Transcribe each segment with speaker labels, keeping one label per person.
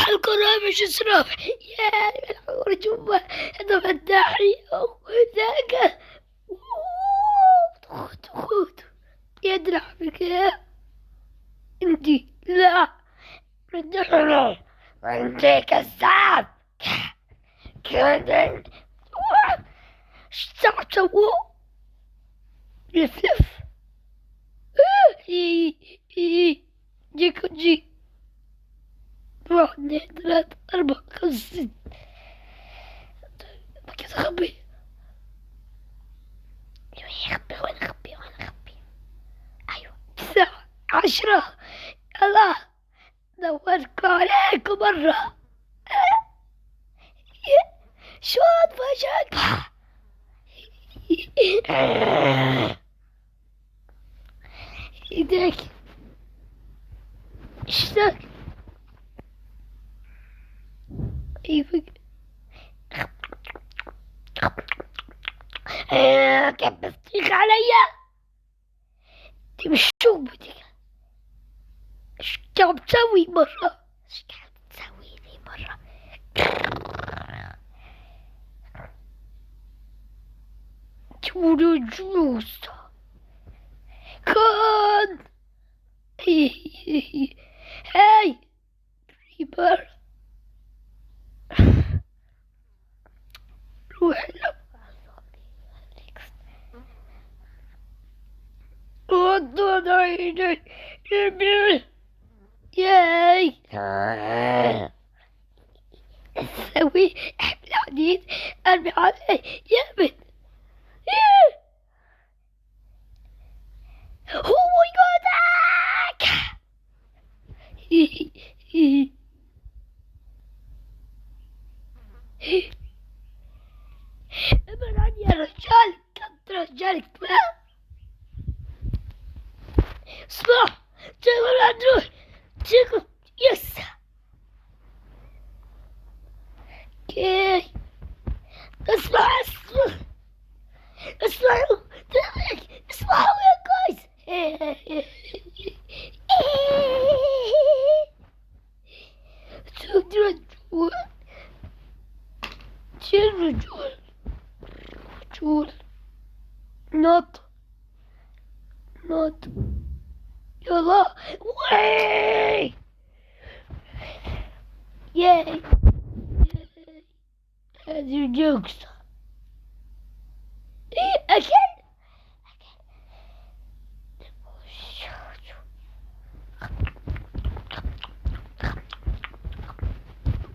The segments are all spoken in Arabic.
Speaker 1: القناة مش اسراف يا الرجوم. هذا الداعي أو ذاك خذ يدرع بك انتي لا ردحنا وانتي كذاب كذب. ايش تسووا؟ لف جيكو جي 1 2 3 4 5 6 كيف اخبي؟ وين اخبي ايوه 9 10 الله دورك عليكم مرة. شو فجأة ايديك اشتاك ايوه كيف بتطيق عليا؟ انت مش شو بدك؟ ايش قاعد تسوي مرة؟ ايش قاعد تسوي لي مرة؟ تقولوا جوز كان هاي ريبر روح لك ياي اسوي احمل حديد ارمي عليه يا بنت. هو يقودك ابعد عني يا رجال. كنت رجالك ما اسمع تقول هتروح تقول يس كي اسمعوا يا جايز. رجول نط يلا وي ياي هذه جوكس أكل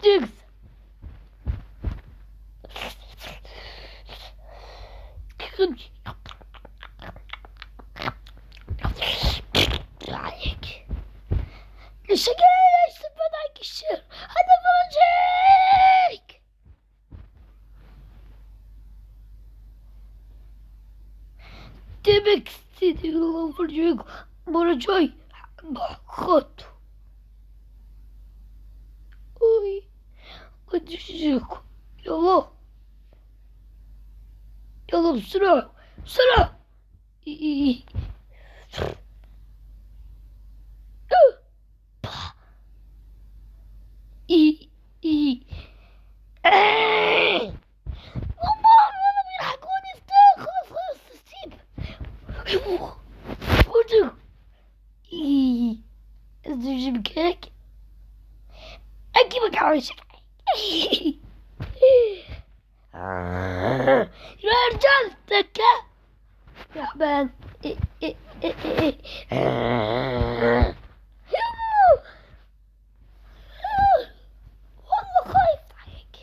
Speaker 1: جوكس عليك الشقاية يستفاد عليك الشر هذا فرجيك. تبك ستيدي الله فرجيك مرة جاي خط اوي ودشيكو يلا بسرعة أجيبك هيك أجيبك عايش يا رجال تكا تعبان والله خايف عليك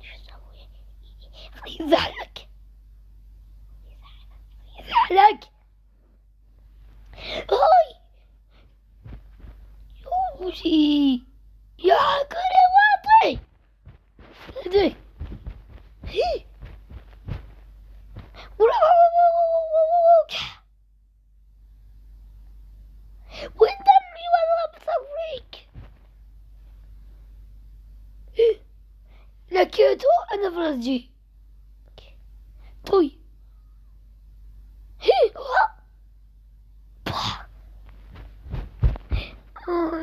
Speaker 1: شو اسوي؟ يزعلك هاي يوشي يا كرواتي هدي هي وين دمي والله بصوريك لكيتو انا فرجي طوي هي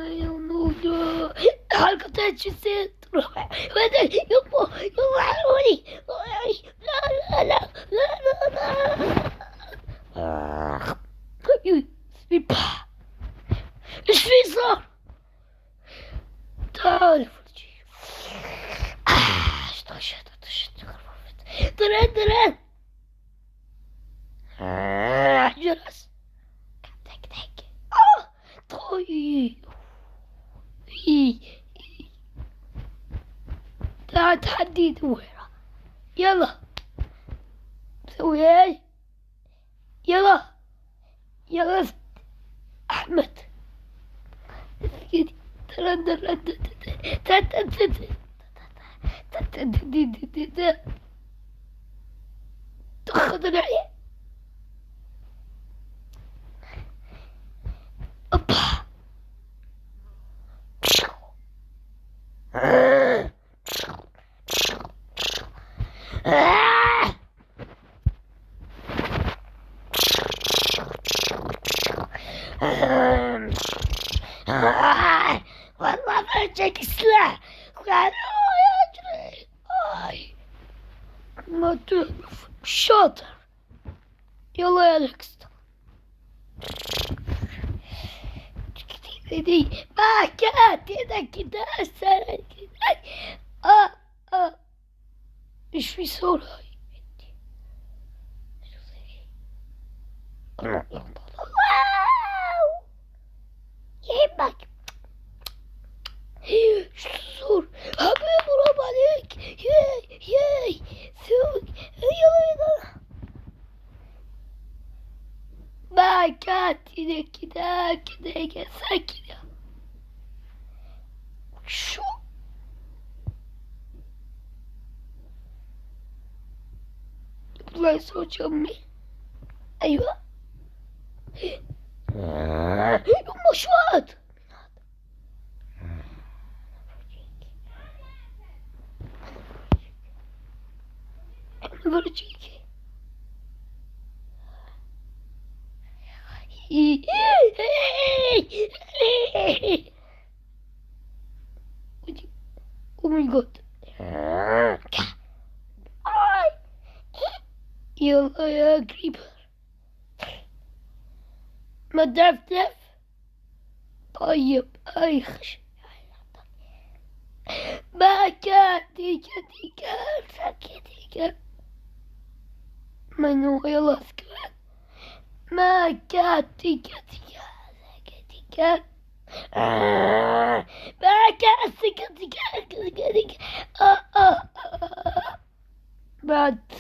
Speaker 1: يا نور حلقتين شسيت يلا يلا حروني. لا لا لا لا لا لا. ايش في صار؟ تعال طرد جرس. طيب تعال تحدي دويرة. يلا سوي هاي. يلا أحمد تاخذ العين. أبا والله فرجك السلاح وقالوا يجري. ما تعرف شاطر. يلا يا دكستر. دي ما كانت كده السنة كده. ايش في صورة هاي؟ واو يهمك. ايش الصور حبيبي؟ برافو عليك. ياي سوق. يلا ما كانت كده ساكنة. شو والله صوت أمي. أيوة يما شوات. برجيكي Oh my god. يلا يا كريبر ما دفتف. طيب أي خش ما كاتيك من هو؟ يلا سكوان ما كاتيك ما كاتيك بعد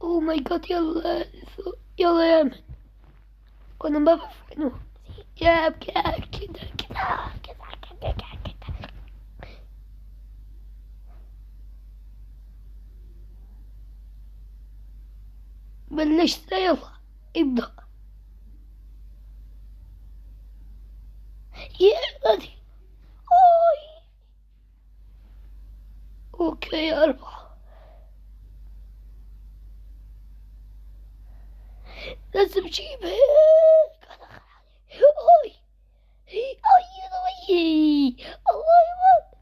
Speaker 1: اوه ماي جاد. يلا يا من وانا ما بفهمه. يا كده بلشت. يلا ابدأ. يلا دي اوكي 4. لازم اجيب هيك. الله يبارك.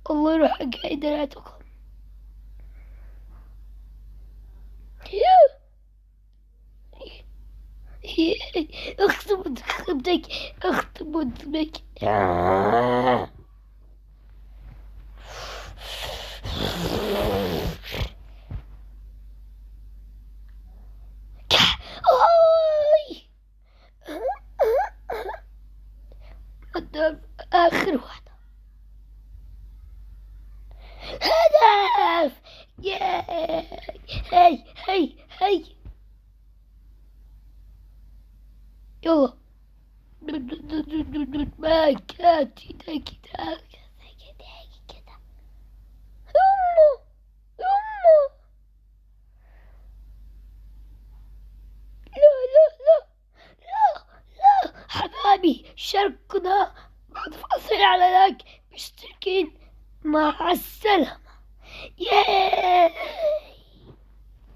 Speaker 1: الله يروح حق درعتكم. اختم ودنك. آخر واحدة. هدف. هاي يلا ما كاتي كده يمه لا أحبابي شاركونا بعد فاصل على لايك مشتركين. مع السلامة.